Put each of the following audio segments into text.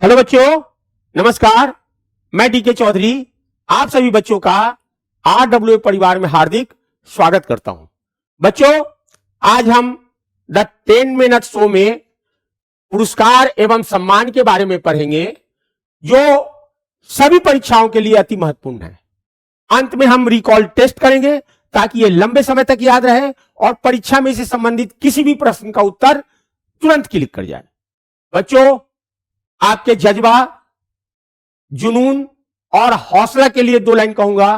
Hello बच्चों, नमस्कार। मैं डीके चौधरी आप सभी बच्चों का RWA परिवार में हार्दिक स्वागत करता हूं। बच्चों, आज हम द 10 मिनट शो में पुरस्कार एवं सम्मान के बारे में पढ़ेंगे, जो सभी परीक्षाओं के लिए अति महत्वपूर्ण है। अंत में हम रिकॉल टेस्ट करेंगे ताकि ये लंबे समय तक याद रहे और परीक्षा में से संबंधित किसी भी प्रश्न का उत्तर तुरंत क्लिक कर जाए। बच्चों, आपके जज्बा, जुनून और हौसला के लिए 2 लाइन कहूंगा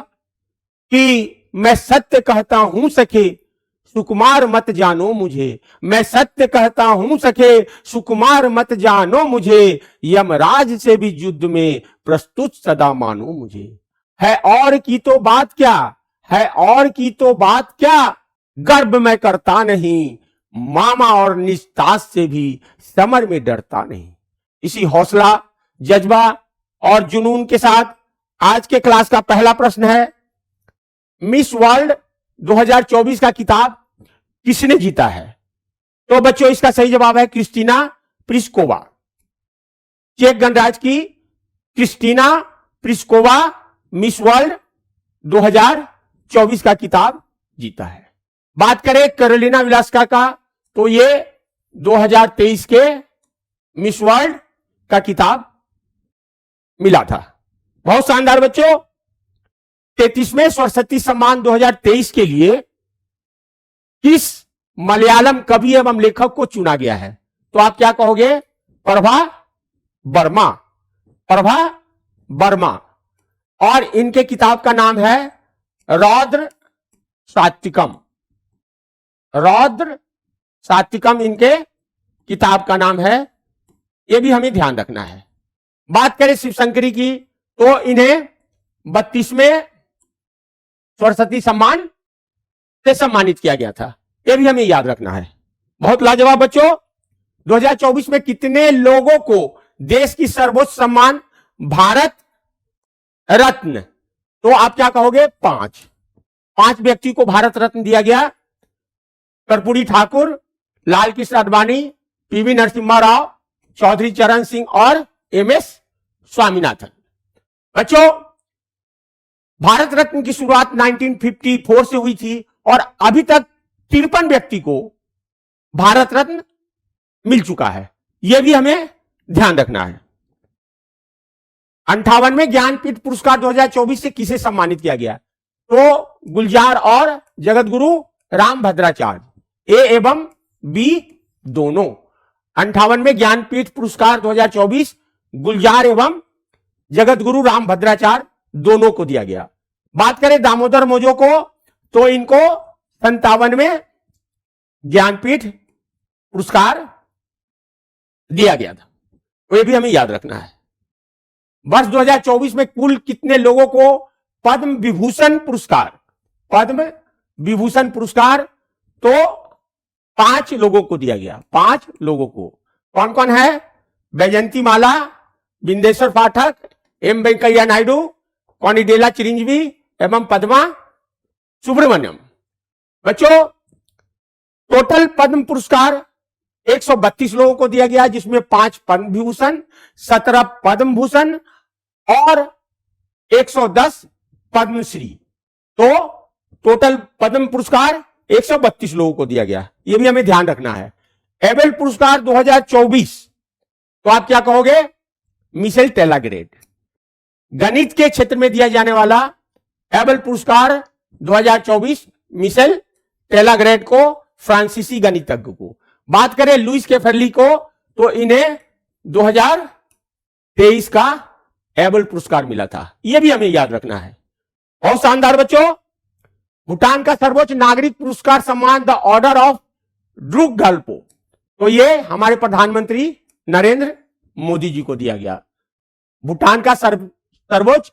कि मैं सत्य कहता हूं सखे, सुकुमार मत जानो मुझे। मैं सत्य कहता हूं सखे, सुकुमार मत जानो मुझे। यमराज से भी युद्ध में प्रस्तुत सदा मानो मुझे। है और की तो बात क्या, है और की तो बात क्या, गर्व मैं करता नहीं, मामा और निस्तास से भी समर में डरता नहीं। इसी हौसला, जज्बा और जुनून के साथ आज के क्लास का पहला प्रश्न है, मिस वर्ल्ड 2024 का किताब किसने जीता है? तो बच्चों, इसका सही जवाब है क्रिस्टीना प्लिस्कोवा। चेक गणराज्य की क्रिस्टीना प्लिस्कोवा मिस वर्ल्ड 2024 का किताब जीता है। बात करें कैरोलिना विलास्का का, तो ये 2023 के मिस वर्ल्ड का किताब मिला था। बहुत शानदार बच्चों। 33वें सरस्वती सम्मान 2023 के लिए किस मलयालम कवि एवं लेखक को चुना गया है? तो आप क्या कहोगे? प्रभा वर्मा। प्रभा वर्मा। और इनके किताब का नाम है रौद्र सात्विकम। रौद्र सात्विकम इनके किताब का नाम है, यह भी हमें ध्यान रखना है। बात करें शिवशंकरी की, तो इन्हें 32वें सरस्वती सम्मान से सम्मानित किया गया था, यह भी हमें याद रखना है। बहुत लाजवाब बच्चों। 2024 में कितने लोगों को देश की सर्वोच्च सम्मान भारत रत्न, तो आप क्या कहोगे? 5 व्यक्ति को भारत रत्न दिया गया। कर्पूरी ठाकुर, लाल कृष्ण आडवाणी, पीवी नरसिम्हा राव, चौधरी चरण सिंह और MS स्वामीनाथन। बच्चों, भारत रत्न की शुरुआत 1954 से हुई थी और अभी तक 53 व्यक्ति को भारत रत्न मिल चुका है, यह भी हमें ध्यान रखना है। 58वें ज्ञानपीठ पुरस्कार 2024 से किसे सम्मानित किया गया? तो गुलजार और जगत गुरु रामभद्राचार्य, A एवं B दोनों। 58वें ज्ञानपीठ पुरस्कार 2024 गुलजार एवं जगत गुरु रामभद्राचार्य दोनों को दिया गया। बात करें दामोदर मोजो को, तो इनको 57वें ज्ञानपीठ पुरस्कार दिया गया था, तो यह भी हमें याद रखना है। वर्ष 2024 में कुल कितने लोगों को पद्म विभूषण पुरस्कार, पद्म विभूषण पुरस्कार तो 5 लोगों को दिया गया। 5 लोगों को। कौन कौन है? वैजयंती माला, बिंदेश्वर पाठक, M वेंकैया नायडू, कॉनिडेला चिरंजीवी एवं पद्मा सुब्रमण्यम। बच्चों, टोटल पद्म पुरस्कार 132 लोगों को दिया गया, जिसमें 5 पद्म विभूषण, 17 पद्म भूषण और 110 पद्मश्री। तो टोटल पद्म पुरस्कार 132 लोगों को दिया गया, यह भी हमें ध्यान रखना है। एबेल पुरस्कार 2024, तो आप क्या कहोगे? मिशेल टेलाग्रेड। गणित के क्षेत्र में दिया जाने वाला एबेल पुरस्कार 2024 मिशेल टेलाग्रेड को, फ्रांसीसी गणितज्ञ को। बात करें लुइस कैफरली को, तो इन्हें 2023 का एबेल पुरस्कार मिला था, यह भी हमें याद रखना है। बहुत शानदार बच्चों। भूटान का सर्वोच्च नागरिक पुरस्कार सम्मान द ऑर्डर ऑफ ड्रुक गल्पो, तो यह हमारे प्रधानमंत्री नरेंद्र मोदी जी को दिया गया। भूटान का सर्वोच्च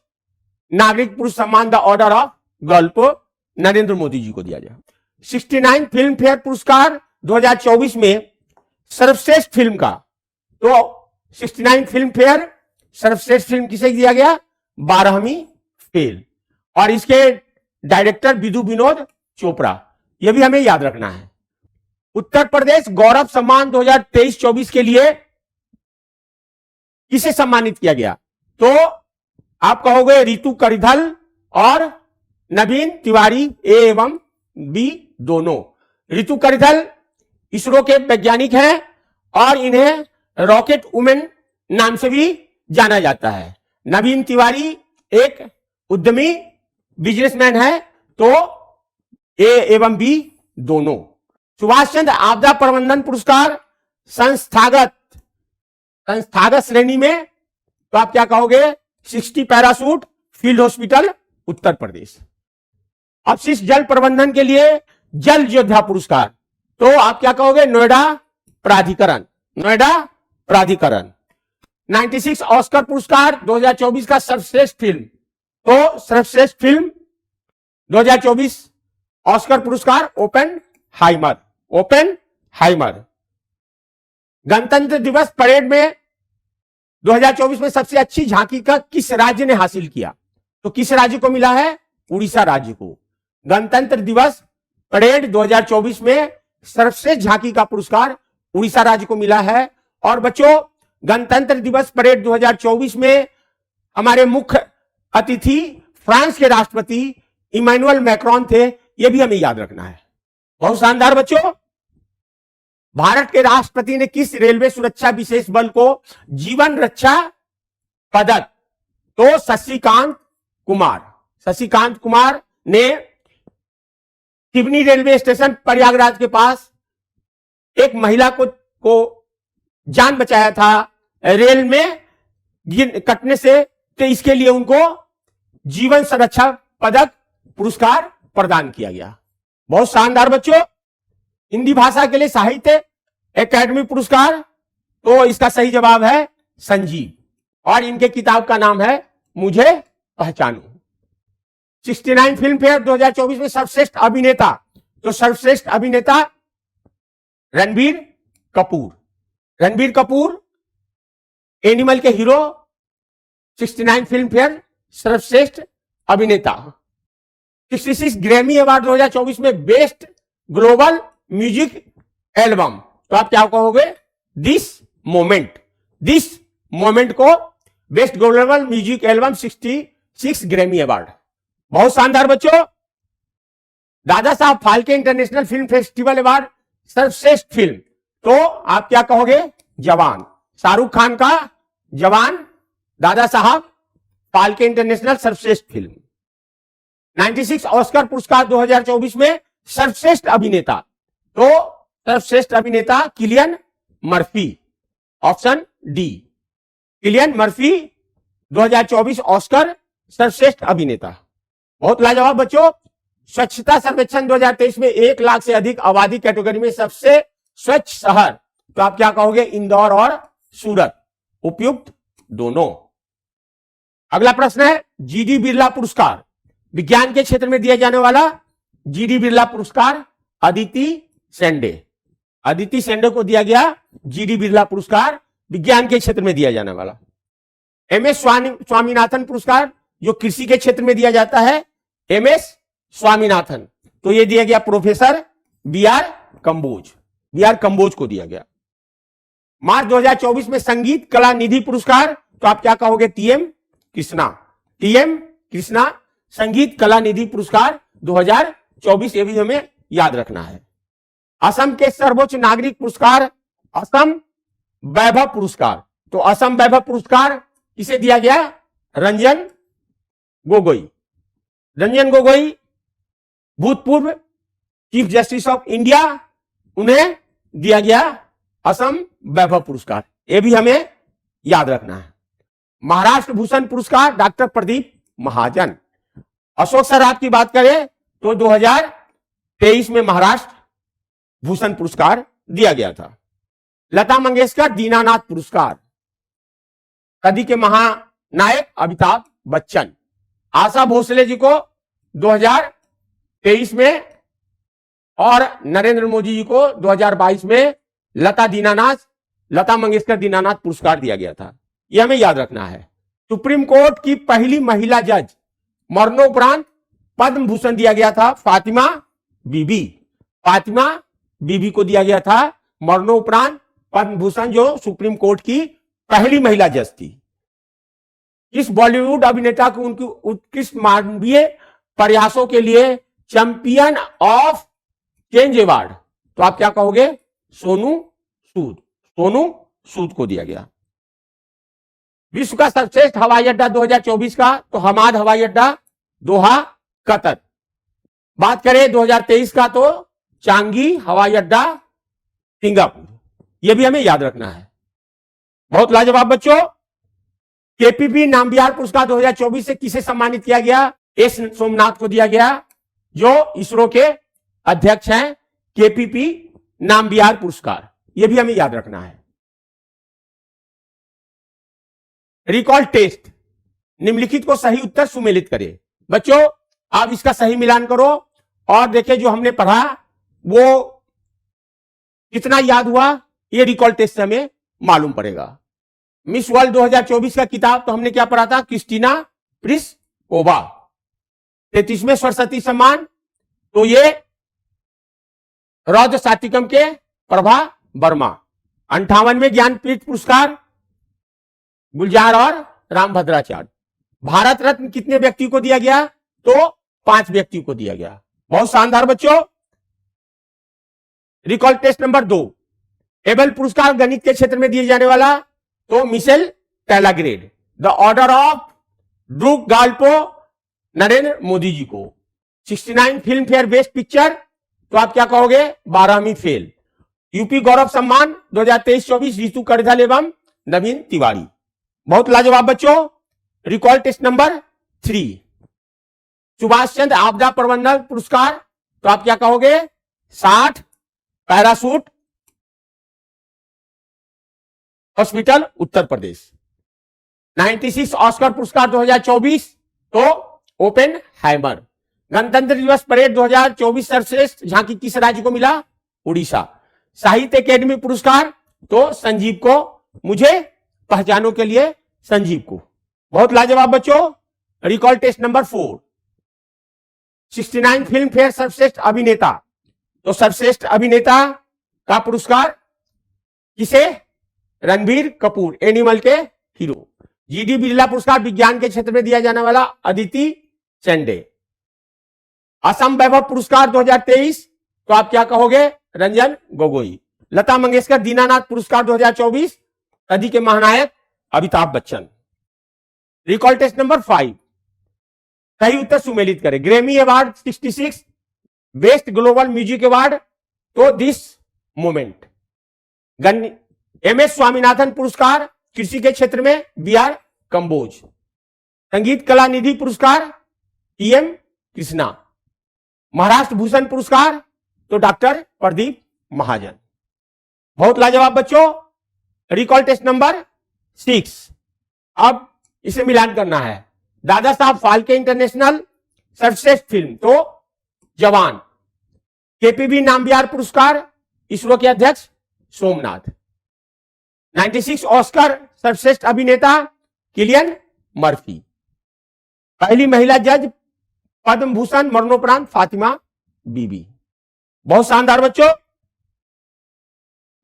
नागरिक पुरस्कार सम्मान the order of Gyalpo Narendra Modi ji को दिया गया। 69 फिल्म फेयर पुरस्कार 2024 में सर्वश्रेष्ठ फिल्म का, तो 69 फिल्म फेयर सर्वश्रेष्ठ फिल्म किसे दिया गया? 12वीं फेल। और इसके डायरेक्टर विधु विनोद चोपड़ा, यह भी हमें याद रखना है। उत्तर प्रदेश गौरव सम्मान 2023-24 के लिए किसे सम्मानित किया गया? तो आप कहोगे रितु करिधल और नवीन तिवारी, ए एवं बी दोनों। रितु करिधल इसरो के वैज्ञानिक हैं और इन्हें रॉकेट वुमेन नाम से भी जाना जाता है। नवीन तिवारी एक उद्यमी बिजनेसमैन है, तो ए एवं बी दोनों। सुभाष चंद्र आपदा प्रबंधन पुरस्कार संस्थागत श्रेणी में तो आप क्या कहोगे? 60 parachute field hospital Uttar Pradesh. अपशिष्ट जल प्रबंधन के लिए जल योद्धा पुरस्कार तो आप क्या कहोगे? नोएडा प्राधिकरण। 96 ऑस्कर पुरस्कार 2024 का सर्वश्रेष्ठ फिल्म, तो सर्वश्रेष्ठ फिल्म 2024 ऑस्कर पुरस्कार ओपेनहाइमर। गणतंत्र दिवस परेड में 2024 में सबसे अच्छी झांकी का किस राज्य ने हासिल किया? तो किस राज्य को मिला है? उड़ीसा राज्य को। गणतंत्र दिवस परेड 2024 में सर्वश्रेष्ठ झांकी का पुरस्कार उड़ीसा राज्य को मिला है। और बच्चों, गणतंत्र दिवस परेड 2024 में हमारे मुख्य अतिथि फ्रांस के राष्ट्रपति इमैनुअल मैक्रोन थे, यह भी हमें याद रखना है। बहुत शानदार बच्चों। भारत के राष्ट्रपति ने किस रेलवे सुरक्षा विशेष बल को जीवन रक्षा पदक? तो शशिकांत कुमार ने सिवनी रेलवे स्टेशन प्रयागराज के पास एक महिला को जान बचाया था रेल में कटने से, तो इसके लिए उनको जीवन सुरक्षा पदक पुरस्कार प्रदान किया गया। बहुत शानदार बच्चों। हिंदी भाषा के लिए साहित्य एकेडमी पुरस्कार, तो इसका सही जवाब है संजीव और इनके किताब का नाम है मुझे पहचानो। 69 फिल्म फेयर 2024 में सर्वश्रेष्ठ अभिनेता, तो सर्वश्रेष्ठ अभिनेता रणबीर कपूर एनिमल के हीरो। 69 फिल्म फेयर सर्वश्रेष्ठ अभिनेता। 66 ग्रैमी अवार्ड 2024 में बेस्ट ग्लोबल म्यूजिक एल्बम, तो आप क्या कहोगे? दिस मोमेंट को best global music album 66 Grammy award. बहुत शानदार बच्चों। Dada Saheb Phalke international film festival award सर्वश्रेष्ठ फिल्म, तो आप क्या कहोगे? जवान। शाहरुख खान का जवान, दादा साहब फाल्के इंटरनेशनल सर्वश्रेष्ठ फिल्म। 96 ऑस्कर पुरस्कार 2024 में सर्वश्रेष्ठ अभिनेता, तो सर्वश्रेष्ठ अभिनेता Cillian Murphy, option D. Cillian Murphy 2024 Oscar सर्वश्रेष्ठ अभिनेता। बहुत लाजवाब बच्चों। स्वच्छता सर्वेक्षण 2023 में 1 लाख से अधिक आबादी कैटेगरी में सबसे स्वच्छ शहर, तो आप क्या कहोगे? इंदौर और सूरत। उपयुक्त दोनों। अगला प्रश्न है जीडी बिरला पुरस्कार, विज्ञान के क्षेत्र में दिया जाने वाला जीडी बिरला पुरस्कार अदिति सेंडे को दिया गया जीडी बिरला पुरस्कार, विज्ञान के क्षेत्र में दिया जाने वाला। एमएस स्वामीनाथन पुरस्कार जो कृषि के क्षेत्र में दिया जाता है, एमएस स्वामीनाथन, तो यह दिया गया प्रोफेसर बी आर कंबोज को दिया गया। मार्च 2024 में संगीत कला निधि पुरस्कार, तो आप क्या कहोगे? टीएम कृष्णा संगीत कला निधि पुरस्कार 2024, ये भी हमें याद रखना है। असम के सर्वोच्च नागरिक पुरस्कार असम वैभव पुरस्कार, तो असम वैभव पुरस्कार किसे दिया गया? रंजन गोगोई भूतपूर्व चीफ जस्टिस ऑफ इंडिया, उन्हें दिया गया असम वैभव पुरस्कार, यह भी हमें याद रखना है। महाराष्ट्र भूषण पुरस्कार डॉक्टर प्रदीप महाजन। अशोक सराफ की बात करें तो 2023 में महाराष्ट्र भूषण पुरस्कार दिया गया था। लता मंगेशकर दीनानाथ पुरस्कार, सदी के महानायक अमिताभ बच्चन। आशा भोसले जी को 2023 में और नरेंद्र मोदी जी को 2022 में लता मंगेशकर दीनानाथ पुरस्कार दिया गया था, यह हमें याद रखना है। सुप्रीम कोर्ट की पहली महिला जज, मरणोपरांत पद्म भूषण दिया गया था फातिमा बीबी को दिया गया था मरणोपरांत पद्म भूषण, जो सुप्रीम कोर्ट की पहली महिला जज थी। किस बॉलीवुड अभिनेता को उनकी उत्कृष्ट मानवीय प्रयासों के लिए चैंपियन ऑफ चेंज अवार्ड, तो आप क्या कहोगे? सोनू सूद। सोनू सूद को दिया गया। विश्व का सर्वश्रेष्ठ हवाई अड्डा 2024 का, तो हमाद हवाई अड्डा दोहा कतर। बात करें 2023 का, तो चांगी हवाई अड्डा सिंगापुर। यह भी हमें याद रखना है। बहुत लाजवाब बच्चों। केपीपी नामबिहार पुरस्कार 2024 से किसे सम्मानित किया गया? एस सोमनाथ को दिया गया, जो इसरो के अध्यक्ष हैं। केपीपी नामबिहार पुरस्कार, यह भी हमें याद रखना है। रिकॉल टेस्ट, निम्नलिखित को सही उत्तर सुमेलित करें। बच्चों आप इसका सही मिलान करो और देखिए जो हमने पढ़ा वो कितना याद हुआ, ये रिकॉल टेस्ट से हमें मालूम पड़ेगा। मिस वर्ल्ड 2024 का किताब तो हमने क्या पढ़ा था? Christina Pliskova. 33वें सरस्वती सम्मान, तो ये रौद्र सात्विकम के प्रभा वर्मा। 58वें ज्ञानपीठ पुरस्कार गुलजार और रामभद्राचार्य। भारत रत्न कितने व्यक्ति को दिया गया? तो 5 व्यक्ति को दिया गया। बहुत शानदार बच्चों। रिकॉल टेस्ट नंबर 2, एबल पुरस्कार गणित के क्षेत्र में दिए जाने वाला, तो मिशेल टैलाग्रेड। The order of Druk Gyalpo Narendra Modi ji को। 69 फिल्म फेयर बेस्ट पिक्चर, तो आप क्या कहोगे? 12वीं फेल। यूपी गौरव सम्मान 2023-24 ऋतु करधल एवं नवीन तिवारी। बहुत लाजवाब बच्चों। Recall test number 3, Subhash Chandra आपदा प्रबंधन पुरस्कार, तो आप क्या कहोगे? 60 parachute hospital Uttar Pradesh. 96 Oscar पुरस्कार 2024, तो ओपेन हैमर। गणतंत्र दिवस परेड 2024 सर्वश्रेष्ठ झांकी किस राज्य को मिला? उड़ीसा। साहित्य अकेडमी पुरस्कार, तो संजीव को, मुझे पहचानों के लिए संजीव को। बहुत लाजवाब बच्चों। Recall test number 4, 69 Filmfare सर्वश्रेष्ठ अभिनेता, तो सर्वश्रेष्ठ अभिनेता का पुरस्कार किसे? रणबीर कपूर, एनिमल के हीरो। जीडी बिरला पुरस्कार विज्ञान के क्षेत्र में दिया जाने वाला अदिति चंडे। असम वैभव पुरस्कार 2023, तो आप क्या कहोगे? रंजन गोगोई। लता मंगेशकर दीनानाथ पुरस्कार 2024, सदी के महानायक Amitabh Bachchan. Recall test number 5, सही उत्तर सुमेलित करें। Grammy award 66, best global music award, तो दिस मोमेंट। एमएस स्वामीनाथन पुरस्कार कृषि के क्षेत्र में बीआर कंबोज। संगीत कला निधि पुरस्कार टीएम कृष्णा। महाराष्ट्र भूषण पुरस्कार, तो डॉक्टर प्रदीप महाजन। बहुत लाजवाब बच्चों। रिकॉल टेस्ट नंबर 6, अब इसे मिलान करना है। दादा साहब फाल्के इंटरनेशनल सर्वश्रेष्ठ फिल्म, तो जवान। केपीबी नामबिहार पुरस्कार इसरो के अध्यक्ष सोमनाथ। 96 ऑस्कर सर्वश्रेष्ठ अभिनेता किलियन मर्फी। पहली महिला जज पद्म भूषण मरणोपरांत फातिमा बीबी। बहुत शानदार बच्चों।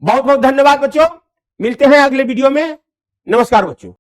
बहुत बहुत धन्यवाद बच्चों। मिलते हैं अगले वीडियो में। नमस्कार बच्चों।